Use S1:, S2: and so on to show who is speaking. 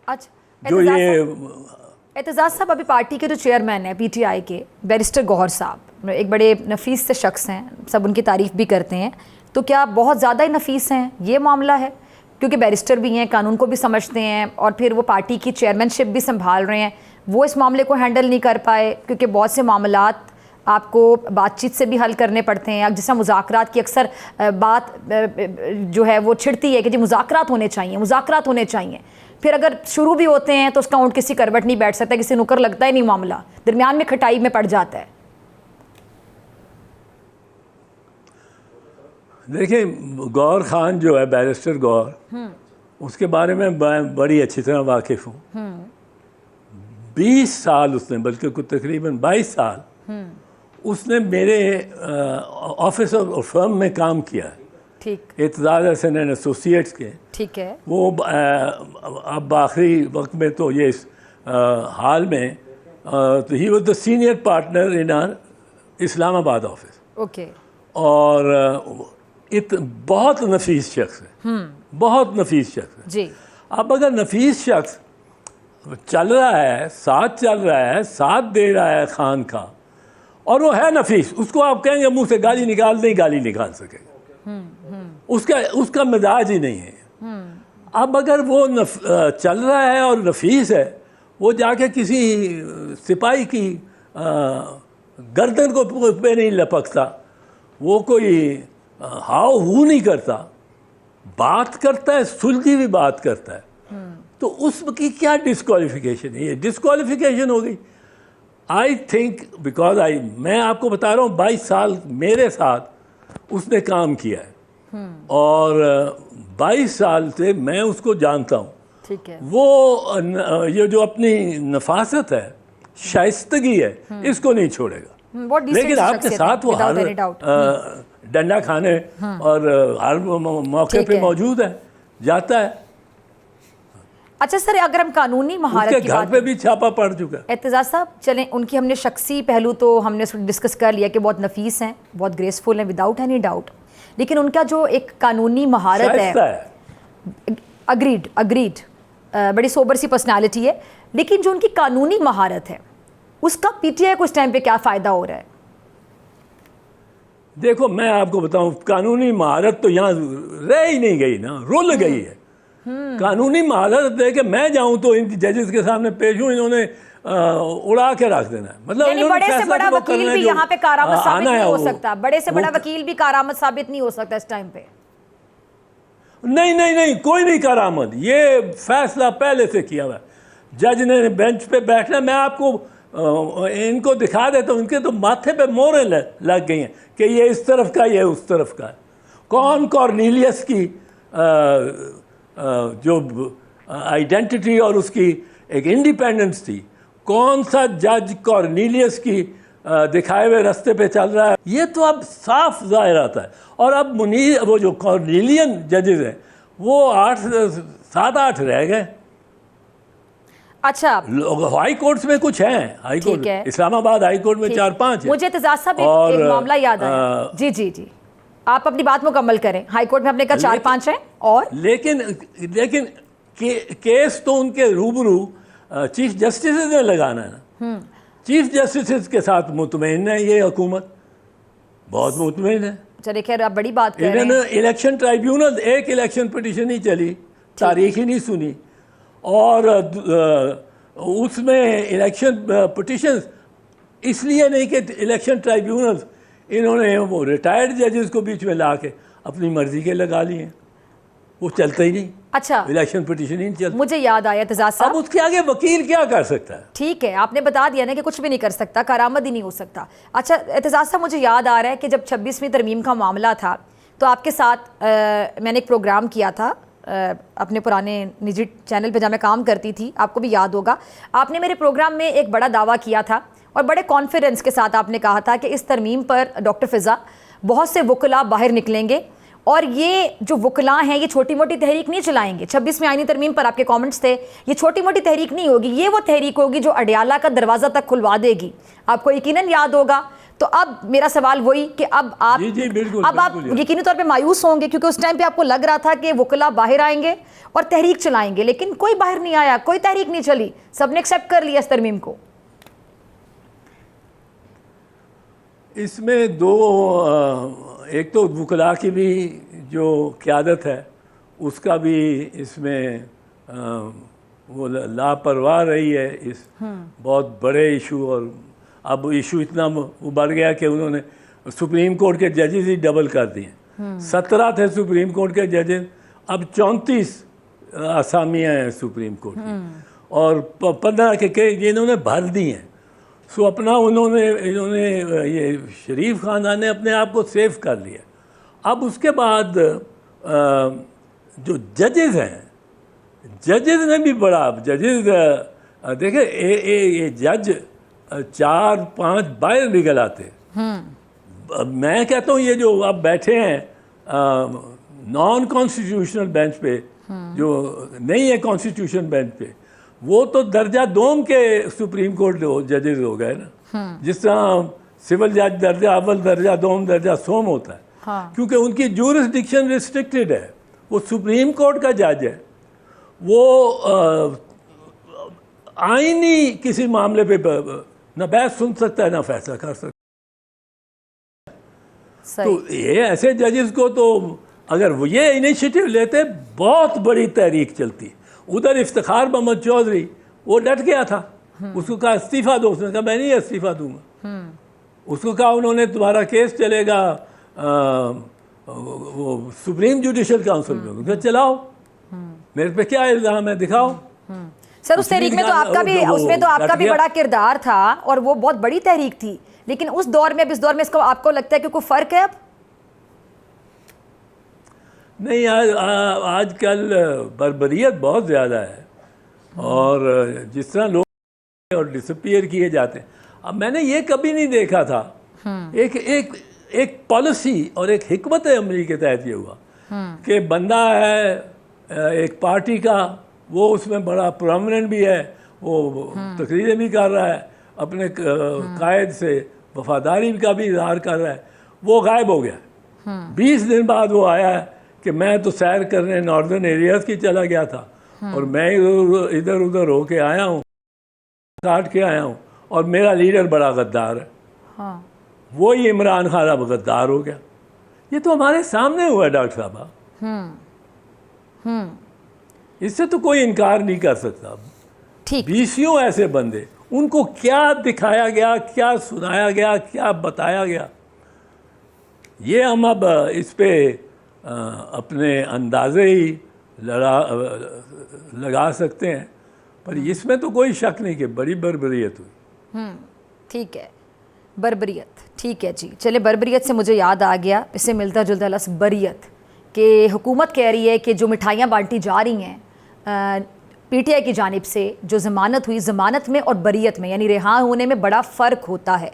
S1: اچھا
S2: جو یہ
S1: اعتزاز صاحب ابھی پارٹی کے جو چیئرمین ہیں پی ٹی آئی کے بیرسٹر گوہر صاحب ایک بڑے نفیس سے شخص ہیں, سب ان کی تعریف بھی کرتے ہیں, تو کیا بہت زیادہ ہی نفیس ہیں یہ معاملہ ہے؟ کیونکہ بیرسٹر بھی ہیں, قانون کو بھی سمجھتے ہیں, اور پھر وہ پارٹی کی چیئرمین شپ بھی سنبھال رہے ہیں, وہ اس معاملے کو ہینڈل نہیں کر پائے کیونکہ بہت سے معاملات آپ کو بات چیت سے بھی حل کرنے پڑتے ہیں. جیسا مذاکرات کی اکثر بات جو ہے وہ چھڑتی ہے کہ جی مذاکرات ہونے چاہیے, مذاکرات ہونے چاہیے, پھر اگر شروع بھی ہوتے ہیں تو اس کا اونٹ کسی کروٹ نہیں بیٹھ سکتا, کسی نکر لگتا ہی نہیں, معاملہ درمیان میں کھٹائی میں پڑ جاتا ہے.
S2: دیکھیں گوہر خان جو ہے بیرسٹر گوہر, اس کے بارے میں بڑی اچھی طرح واقف ہوں. 20 سال اس نے, بلکہ کچھ تقریباً 22 سال اس نے میرے آفس اور فرم میں کام کیا ہے.
S1: ٹھیک,
S2: اعتزاز حسن اینڈ ایسوسیٹس کے.
S1: ٹھیک ہے.
S2: وہ اب آخری وقت میں تو یہ اس حال میں تو he was the senior partner in our Islamabad office.
S1: Okay.
S2: اور بہت نفیس شخص ہے, بہت نفیس شخص ہے.
S1: جی.
S2: اب اگر نفیس شخص چل رہا ہے, ساتھ چل رہا ہے, ساتھ دے رہا ہے خان کا, اور وہ ہے نفیس, اس کو آپ کہیں گے منہ سے گالی نکال, نہیں گالی نکال سکے گا, اس کا مزاج ہی نہیں ہے. اب اگر وہ چل رہا ہے اور نفیس ہے, وہ جا کے کسی سپاہی کی گردن کو پہ نہیں لپکتا, وہ کوئی ہاؤ ہو نہیں کرتا, بات کرتا ہے, سلجھی ہوئی بات کرتا ہے, تو اس کی کیا ڈسکوالیفیکیشن ہے؟ یہ ڈسکوالیفیکیشن ہو گئی. آئی تھنک بیکاز میں آپ کو بتا رہا ہوں 22 سال میرے ساتھ اس نے کام کیا ہے, اور 22 سال سے میں اس کو جانتا ہوں.
S1: ٹھیک ہے.
S2: وہ یہ جو اپنی نفاست ہے, شائستگی ہے, اس کو نہیں چھوڑے گا. لیکن آپ کے ساتھ وہ ہر ڈنڈا کھانے اور ہر موقع پہ موجود ہے, جاتا ہے.
S1: اچھا سر, اگر ہم قانونی مہارت کی
S2: گھر پہ بھی چھاپا پڑ چکا ہے.
S1: اعتزاز صاحب چلیں, ان کی ہم نے شخصی پہلو تو ہم نے ڈسکس کر لیا کہ بہت نفیس ہیں, بہت گریسفل ہیں, وداؤٹ اینی ڈاؤٹ, لیکن ان کا جو ایک قانونی مہارت ہے, اگریڈ, بڑی سوبر سی پرسنالٹی ہے, لیکن جو ان کی قانونی مہارت ہے اس کا پی ٹی آئی کو اس ٹائم پہ کیا فائدہ ہو رہا ہے؟
S2: دیکھو میں آپ کو بتاؤں, قانونی مہارت تو یہاں رہ ہی نہیں گئی نا, رول گئی ہے. قانونی مہارت ہے کہ میں جاؤں تو ان ججز کے سامنے پیش ہوں, انہوں نے اڑا کے رکھ دینا ہے. مطلب
S1: یعنی بڑے سے بڑا وکیل بھی یہاں پہ کارآمد ثابت نہیں ہو سکتا, بڑے سے بڑا وکیل بھی کارآمد ثابت نہیں ہو سکتا اس ٹائم پہ.
S2: نہیں, کوئی نہیں کارآمد. یہ فیصلہ پہلے سے کیا ہوا ہے. جج نے بینچ پہ بیٹھنا, میں آپ کو ان کو دکھا دیتا ہوں, ان کے تو ماتھے پہ موریں لگ گئی ہیں کہ یہ اس طرف کا, یہ اس طرف کا. کون کارنیلیس کی جو آئیڈینٹی اور اس کی ایک انڈیپینڈنس تھی, کون سا جج کارنیلیس کی دکھائے ہوئے راستے پہ چل رہا ہے, یہ تو اب صاف ظاہر آتا ہے. اور اب وہ جو کارنیلین ججز ہیں وہ 7-8 رہ گئے.
S1: اچھا,
S2: ہائی کورٹس میں کچھ ہیں, ہائی کورٹ اسلام آباد ہائی کورٹ میں 4-5 ہیں.
S1: مجھے اعتزاز صاحب ایک معاملہ یاد آیا. جی, آپ اپنی بات مکمل کریں. ہائی کورٹ میں آپ نے کہا 4-5 ہیں, اور
S2: لیکن کیس تو ان کے روبرو چیف جسٹس نے لگانا ہے نا. چیف جسٹس کے ساتھ مطمئن ہے یہ حکومت, بہت مطمئن ہے.
S1: چلے خیر, آپ بڑی بات کر رہے ہیں.
S2: الیکشن ٹرائیبیونل, ایک الیکشن پٹیشن نہیں چلی, تاریخ ہی نہیں سنی, اور اس میں الیکشن پٹیشنز اس لیے نہیں کہ الیکشن ٹرائیبیونلز انہوں نے وہ ریٹائرڈ ججز کو بیچ میں لا کے اپنی مرضی کے لگا لیے ہیں, وہ چلتا ہی نہیں.
S1: اچھا,
S2: الیکشن پٹیشن ہی نہیں چلتا.
S1: مجھے یاد آیا اعتزاز صاحب,
S2: اب اس کے آگے وکیل کیا کر سکتا ہے؟
S1: ٹھیک ہے, آپ نے بتا دیا نا کہ کچھ بھی نہیں کر سکتا, کارآمد ہی نہیں ہو سکتا. اچھا اعتزاز صاحب, مجھے یاد آ رہا ہے کہ جب 26ویں ترمیم کا معاملہ تھا تو آپ کے ساتھ میں نے ایک پروگرام کیا تھا اپنے پرانے نجی چینل پہ جہاں میں کام کرتی تھی, آپ کو بھی یاد ہوگا. آپ نے میرے پروگرام میں ایک بڑا دعویٰ کیا تھا اور بڑے کانفیڈنس کے ساتھ آپ نے کہا تھا کہ اس ترمیم پر ڈاکٹر فضا بہت سے وکلاء باہر نکلیں گے, اور یہ جو وکلاء ہیں یہ چھوٹی موٹی تحریک نہیں چلائیں گے. 26ویں آئینی ترمیم پر آپ کے کامنٹس تھے, یہ چھوٹی موٹی تحریک نہیں ہوگی, یہ وہ تحریک ہوگی جو اڈیالہ کا دروازہ تک کھلوا دے گی. آپ کو یقیناً یاد ہوگا تو اب میرا سوال وہی کہ اب آپ
S2: جی بالکل
S1: اب آپ یقینی طور پہ مایوس ہوں گے کیونکہ اس ٹائم پہ آپ کو لگ رہا تھا کہ وکلاء باہر آئیں گے اور تحریک چلائیں گے، لیکن کوئی باہر نہیں آیا، کوئی تحریک نہیں چلی، سب نے ایکسیپٹ کر لیا اس ترمیم کو.
S2: اس میں دو ایک تو وکلاء کی بھی جو قیادت ہے اس کا بھی اس میں وہ لاپرواہ رہی ہے اس بہت بڑے ایشو، اور اب ایشو اتنا بڑھ گیا کہ انہوں نے سپریم کورٹ کے ججز ہی ڈبل کر دیے. 17 تھے سپریم کورٹ کے ججز، اب 34 اسامیاں ہیں سپریم کورٹ کی، اور 15 کے انہوں نے بھر دی ہیں. سو اپنا انہوں نے یہ شریف خاندان نے اپنے آپ کو سیف کر لیا. اب اس کے بعد جو ججز ہیں، ججز نے بھی بڑا، ججز دیکھیں یہ جج 4-5 باہر نکل آتے. میں کہتا ہوں یہ جو اب بیٹھے ہیں نان کانسٹیٹیوشنل بینچ پہ، جو نہیں ہے کانسٹیٹیوشن بینچ پہ، وہ تو درجہ دوم کے سپریم کورٹ ججز ہو گئے نا. جس طرح سول جج درجہ اول، درجہ دوم، درجہ سوم ہوتا ہے، کیونکہ ان کی جورسڈکشن ریسٹرکٹڈ ہے. وہ سپریم کورٹ کا جج ہے، وہ آئینی کسی معاملے پہ نہ بحث سن سکتا ہے نہ فیصلہ کر سکتا ہے. تو یہ ایسے ججز کو تو اگر وہ یہ انیشیٹو لیتے بہت بڑی تحریک چلتی. ادھر افتخار محمد چودھری وہ ڈٹ گیا تھا، اس کو کہا استعفیٰ دو، اس نے کہا میں نہیں استعفیٰ دوں گا. اس کو کہا انہوں نے تمہارا کیس چلے گا وہ سپریم جوڈیشل کاؤنسل میں، انہوں نے کہا چلاؤ، میرے پہ کیا الزام ہے دکھاؤ.
S1: سر اس تحریک میں تو آپ کا بھی، اس میں تو آپ کا بھی بڑا کردار تھا اور وہ بہت بڑی تحریک تھی، لیکن اس دور میں اب اس دور میں اس کو آپ کو لگتا ہے کہ کوئی فرق ہے اب؟
S2: نہیں، آج کل بربریت بہت زیادہ ہے، اور جس طرح لوگ اور ڈسپیئر کیے جاتے ہیں. اب میں نے یہ کبھی نہیں دیکھا تھا. ایک پالیسی اور ایک حکمت عملی کے تحت یہ ہوا کہ بندہ ہے ایک پارٹی کا، وہ اس میں بڑا پرومیننٹ بھی ہے، وہ تقریریں بھی کر رہا ہے، اپنے قائد سے وفاداری کا بھی اظہار کر رہا ہے. وہ غائب ہو گیا. 20 دن بعد وہ آیا ہے کہ میں تو سیر کرنے ناردرن ایریاز کی چلا گیا تھا، اور میں ادھر ادھر ہو کے آیا ہوں، کاٹ کے آیا ہوں، اور میرا لیڈر بڑا غدار ہے. وہی عمران خان اب غدار ہو گیا. یہ تو ہمارے سامنے ہوا ہے ڈاکٹر صاحبہ، اس سے تو کوئی انکار نہیں کر سکتا. 20 ایسے بندے، ان کو کیا دکھایا گیا، کیا سنایا گیا، کیا بتایا گیا، یہ ہم اب اس پہ اپنے اندازے ہی لگا سکتے ہیں. پر اس میں تو کوئی شک نہیں کہ بڑی بربریت ہوئی.
S1: ٹھیک ہے، بربریت، ٹھیک ہے جی. چلے، بربریت سے مجھے یاد آ گیا، اس سے ملتا جلتا لفظ بریت، کہ حکومت کہہ رہی ہے کہ جو مٹھائیاں بانٹی جا رہی ہیں پی ٹی آئی کی جانب سے، جو ضمانت ہوئی، ضمانت میں اور بریت میں یعنی رہا ہونے میں بڑا فرق ہوتا ہے.